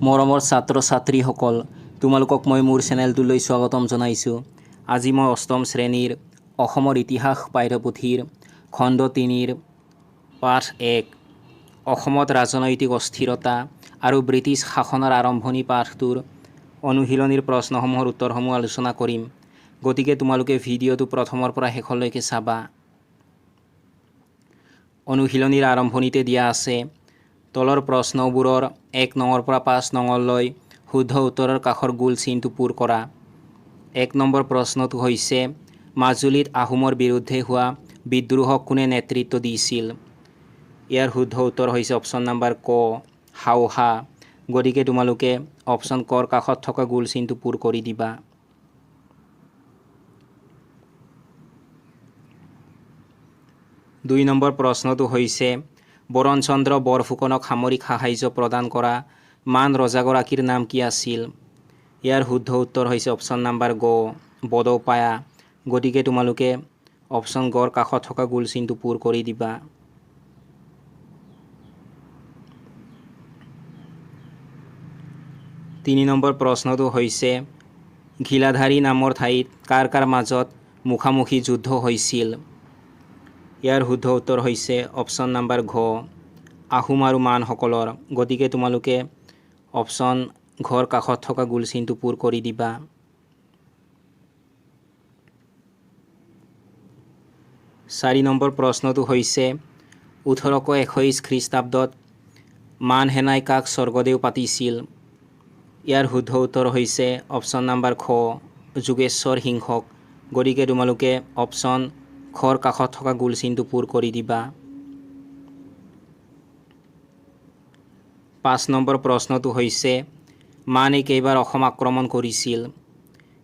মৰমৰ ছাত্ৰ ছাত্ৰীসকল, তোমালোকক মই মোৰ চেনেলটোলৈ স্বাগতম জনাইছোঁ। আজি মই অষ্টম শ্ৰেণীৰ অসমৰ ইতিহাস পাঠ্যপুথিৰ খণ্ড ৩ৰ পাঠ ১ অসমত ৰাজনৈতিক অস্থিৰতা আৰু ব্ৰিটিছ শাসনৰ আৰম্ভণি পাঠটোৰ অনুশীলনীৰ প্ৰশ্নসমূহৰ উত্তৰসমূহ আলোচনা কৰিম। গতিকে তোমালোকে ভিডিঅ'টো প্ৰথমৰ পৰা শেষলৈকে চাবা। অনুশীলনীৰ আৰম্ভণিতে দিয়া আছে তলৰ প্ৰশ্নবোৰৰ ১ নঙৰ পৰা ৫ নঙলৈ শুদ্ধ উত্তৰৰ কাষৰ গোল চিনটো পূৰ কৰা। ১ নম্বৰ প্ৰশ্নটো হৈছে মাজুলীত আহোমৰ বিৰুদ্ধে হোৱা বিদ্ৰোহক কোনে নেতৃত্ব দিছিল? ইয়াৰ শুদ্ধ উত্তৰ হৈছে অপশ্যন নম্বৰ ক হাওহা। গতিকে তোমালোকে অপশ্যন কৰ কাষত থকা গোল চিনটো পূৰ কৰি দিবা। দুই নম্বৰ প্ৰশ্নটো হৈছে বৰণচন্দ্ৰ বৰফুকনক সামৰিক সাহায্য প্ৰদান কৰা মান ৰজাগৰাকীৰ নাম কি আছিল? ইয়াৰ শুদ্ধ উত্তৰ হৈছে অপশ্যন নম্বৰ গ বডৌপায়া। গতিকে তোমালোকে অপশ্যন গৰ কাষত থকা গোল চিনটো পূৰ কৰি দিবা। তিনি নম্বৰ প্ৰশ্নটো হৈছে ঘিলাধাৰী নামৰ ঠাইত কাৰ কাৰ মাজত মুখামুখি যুদ্ধ হৈছিল? ইয়াৰ শুদ্ধ উত্তৰ হৈছে অপশ্যন নম্বৰ ঘ আহোম আৰু মানসকলৰ। গতিকে তোমালোকে অপশ্যন ঘৰ কাষত থকা গোল চিনটো পূৰ কৰি দিবা। চাৰি নম্বৰ প্ৰশ্নটো হৈছে ১৮২১ খ্ৰীষ্টাব্দত মান সেনাই কাক স্বৰ্গদেউ পাতিছিল? ইয়াৰ শুদ্ধ উত্তৰ হৈছে অপশ্যন নম্বৰ খ যোগেশ্বৰ সিংহক। গতিকে তোমালোকে অপশ্যন খৰ কাষত থকা গোল চিনটো পূৰ কৰি দিবা। ৫ নম্বৰ প্ৰশ্নটো হৈছে মানে কেইবাৰ অসম আক্ৰমণ কৰিছিল?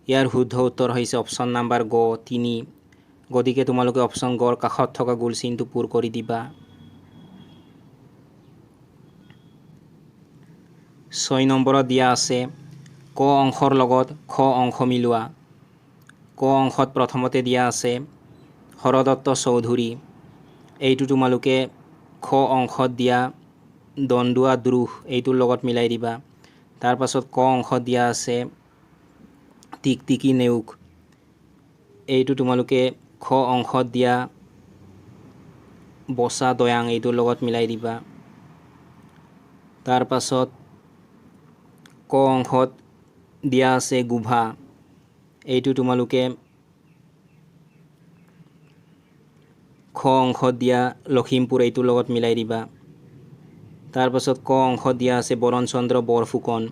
ইয়াৰ শুদ্ধ উত্তৰ হৈছে অপশ্যন নম্বৰ গ ৩। গতিকে তোমালোকে অপশ্যন গৰ কাষত থকা গোল চিনটো পূৰ কৰি দিবা। ৬ নম্বৰত দিয়া আছে ক অংশৰ লগত খ অংশ মিলোৱা। ক অংশত প্ৰথমতে দিয়া আছে হৰদত্ত চৌধুৰী। এইটো তোমালোকে খ অংশত দিয়া দন্দুৱা দ্ৰোহ এইটোৰ লগত মিলাই দিবা। তাৰ পাছত ক অংশত দিয়া আছে টিকটিকি নেওগ। এইটো তোমালোকে খ অংশত দিয়া বচা দয়াং এইটোৰ লগত মিলাই দিবা। তাৰ পাছত ক অংশত দিয়া আছে গোভা। এইটো তোমালোকে খ অংশত দিয়া লখিমপুৰ এইটোৰ লগত মিলাই দিবা। তাৰ পাছত ক অংশত দিয়া আছে বৰণচন্দ্ৰ বৰফুকন।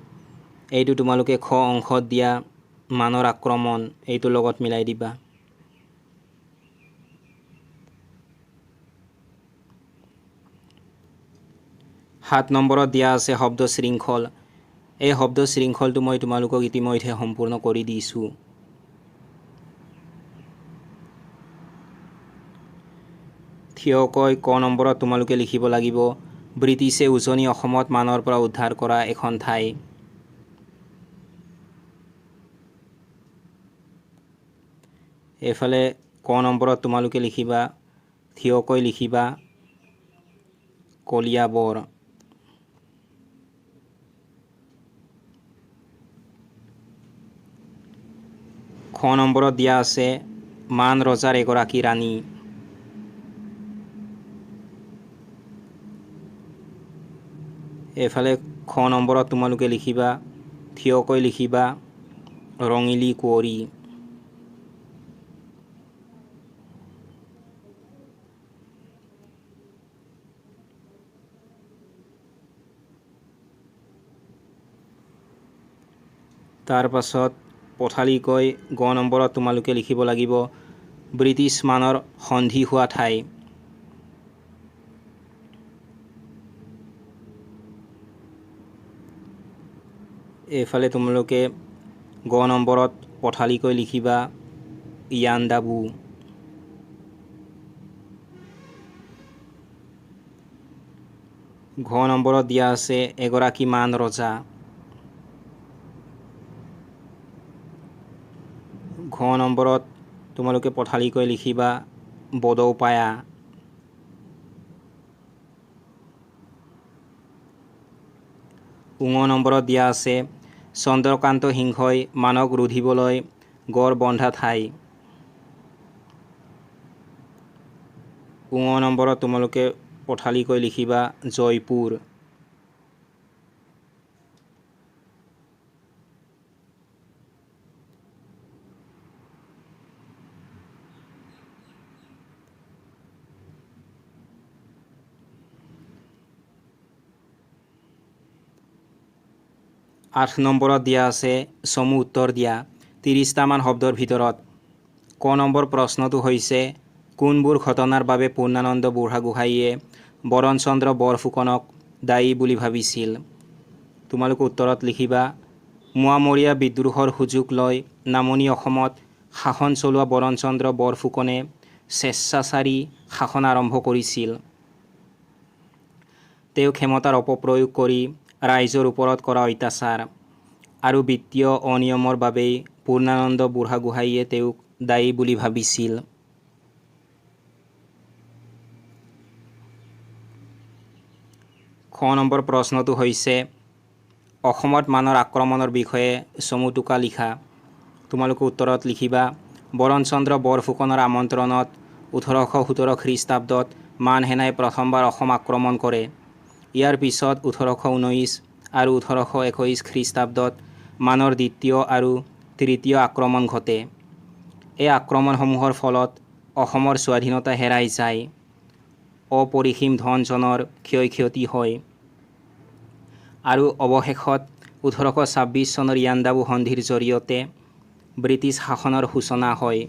এইটো তোমালোকে খ অংশত দিয়া মানৰ আক্ৰমণ এইটোৰ লগত মিলাই দিবা। সাত নম্বৰত দিয়া আছে শব্দ শৃংখল। এই শব্দ শৃংখলটো মই তোমালোকক ইতিমধ্যে সম্পূৰ্ণ কৰি দিছোঁ। থিয়কৈ ক নম্বৰত তোমালোকে লিখিব লাগিব ব্ৰিটিছে উজনি অসমত মানৰ পৰা উদ্ধাৰ কৰা এখন ঠাই। এইফালে ক নম্বৰত তোমালোকে লিখিবা থিয়কৈ লিখিবা কলিয়াবৰ। খ নম্বৰত দিয়া আছে মান ৰজাৰ এগৰাকী ৰাণী। এইফালে খ নম্বৰত তোমালোকে লিখিবা থিয়কৈ লিখিবা ৰঙিলী কুঁৱৰী। তাৰ পাছত পথালিকৈ গ নম্বৰত তোমালোকে লিখিব লাগিব ব্ৰিটিছ মানৰ সন্ধি হোৱা ঠাই। এইফালে তোমালোকে গ নম্বৰত পথালিকৈ লিখিবা ইয়াণ্ডাবু। ঘ নম্বৰত দিয়া আছে এগৰাকী মান ৰজা। ঘ নম্বৰত তোমালোকে পথালিকৈ লিখিবা বডৌপায়া। নম্বৰত দিয়া আছে চন্দ্ৰকান্ত সিংহই মানক ৰুধিবলৈ গড় বন্ধা ঠাই। নম্বৰত তোমালোকে পথালিকৈ লিখিবা জয়পুৰ। নম্বৰত দিয়া আছে চমু উত্তৰ দিয়া 30টামান শব্দৰ ভিতৰত। নম্বৰ প্ৰশ্নটো হৈছে কোনবোৰ ঘটনাৰ বাবে পূৰ্ণানন্দ বুঢ়াগোহাঁইয়ে বৰণচন্দ্ৰ বৰফুকনক দায়ী বুলি ভাবিছিল। তোমালোকে উত্তৰত লিখিবা মোৱামৰীয়া বিদ্ৰোহৰ সুযোগ লৈ নামনি অসমত শাসন চলোৱা বৰণচন্দ্ৰ বৰফুকনে স্বেচ্ছাচাৰী শাসন আৰম্ভ কৰিছিল। তেওঁ ক্ষমতাৰ অপপ্ৰয়োগ কৰি ৰাইজৰ ওপৰত কৰা অত্যাচাৰ আৰু বিত্তীয় অনিয়মৰ বাবেই পূৰ্ণানন্দ বুঢ়াগোহাঁইয়ে তেওঁক দায়ী বুলি ভাবিছিল। নম্বৰ প্ৰশ্নটো হৈছে অসমত মানৰ আক্ৰমণৰ বিষয়ে চমু টোকা লিখা। তোমালোকে উত্তৰত লিখিবা বৰণচন্দ্ৰ বৰফুকনৰ আমন্ত্ৰণত 1817 খ্ৰীষ্টাব্দত মান সেনাই প্ৰথমবাৰ অসম আক্ৰমণ কৰে। ইয়াৰ পিছত 1819 আৰু 1821 খ্ৰীষ্টাব্দত মানৰ দ্বিতীয় আৰু তৃতীয় আক্ৰমণ ঘটে। এই আক্ৰমণসমূহৰ ফলত অসমৰ স্বাধীনতা হেৰাই যায়, অপৰিসীম ধন জনৰ ক্ষয় ক্ষতি হয় আৰু অৱশেষত 1826 চনৰ ইয়াণ্ডাবু সন্ধিৰ জৰিয়তে ব্ৰিটিছ শাসনৰ সূচনা হয়।